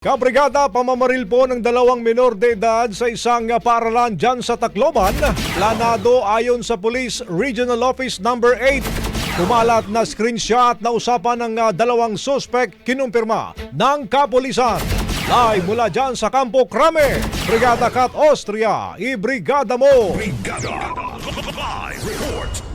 Kabrigada, pamamaril po ng dalawang menor de edad sa isang paaralan dyan sa Tacloban. Planado ayon sa Police Regional Office number 8. Kumalat na screenshot na usapan ng dalawang suspect kinumpirma ng kapulisan. Live mula dyan sa Campo Crame, Brigada Cat Austria, ibrigada mo! Brigada Live Report.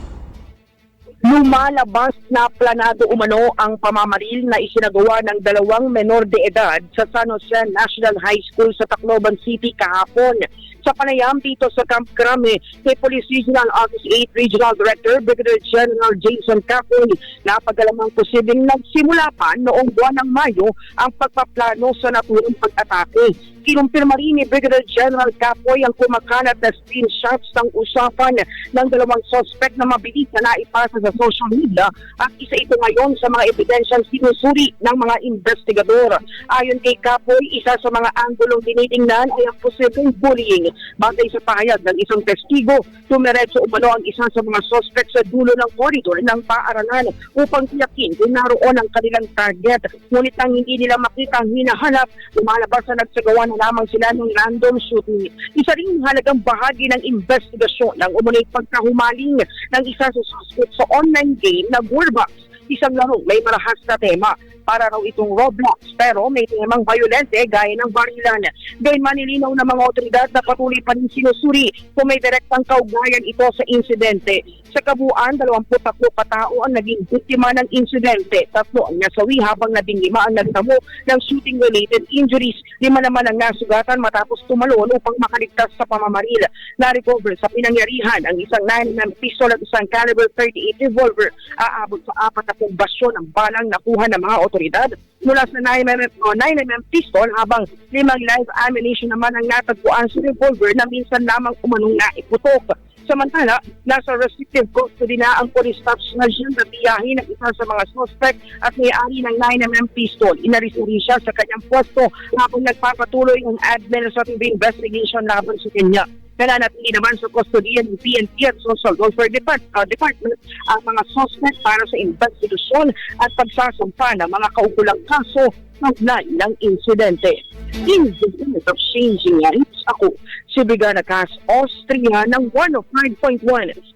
Lumalabas na planado umano ang pamamaril na isinagawa ng dalawang menor de edad sa San Jose National High School sa Tacloban City kahapon. Sa panayam dito sa Camp Crame, kay Police Regional Office 8 Regional Director Brigadier General Jason Capoy, napagalamang posibleng nagsimula pa noong buwan ng Mayo ang pagpaplano sa naturang pag-atake. Kinumpirma rin ni Brigadier General Capoy ang kumakalat na screenshots ng usapan ng dalawang suspect na mabilis na naipasa sa social media at isa ito ngayon sa mga ebidensyang sinusuri ng mga investigador. Ayon kay Capoy, isa sa mga anggulong tinitingnan ay ang posibleng bullying. Batay sa pahayag ng isang testigo, tumiretso umano ang isa sa mga suspect sa dulo ng corridor ng paaralan upang tiyakin kung naroon ang kanilang target. Ngunit nang hindi nila makita ang hinahanap, lumalabas na nagsagawa na lamang sila ng random shooting. Isa ring halagang bahagi ng investigasyon ng umunay pagkahumaling ng isa sa suspect sa online game na Warbox. Isang larong may marahas na tema. Para raw itong Roblox pero may temang violente gaya ng barilan. Gayun manilinaw ng mga otoridad na patuloy pa rin sinusuri kung may direktang kaugnayan ito sa insidente. Sa kabuuan, 23 katao ang naging biktima ng insidente. 3 ang nasawi habang 15 ang nagtamo ng shooting-related injuries. 5 naman ang nasugatan matapos tumalon upang makaligtas sa pamamaril. Na-recover sa pinangyarihan ang isang 9mm pistol at isang caliber 38 revolver. Aabot sa 40 basyon ang balang nakuha ng mga otoridad mula sa 9mm pistol habang 5 live ammunition naman ang natagpuan sa revolver na minsan lamang umanong naiputok. Samantala, nasa restrictive custody na ang police staff na siyang natiyahin ng isa sa mga suspect at may-ari ng 9mm pistol. Inaris rin siya sa kanyang pwesto habang nagpapatuloy ang administrative investigation laban sa kanya. Nananatili naman sa kustodiya ng PNP at Social Welfare Department ang mga suspect para sa investigasyon at pagsasampa ng mga kaukulang kaso kaugnay ng insidente. In the minute of changing lives, ako si Brigada Cat Austria ng 105.1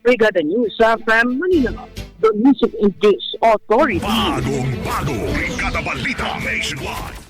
Brigada News FM Manila, the Music and News Authority. Bagong Brigada Balita Nationwide.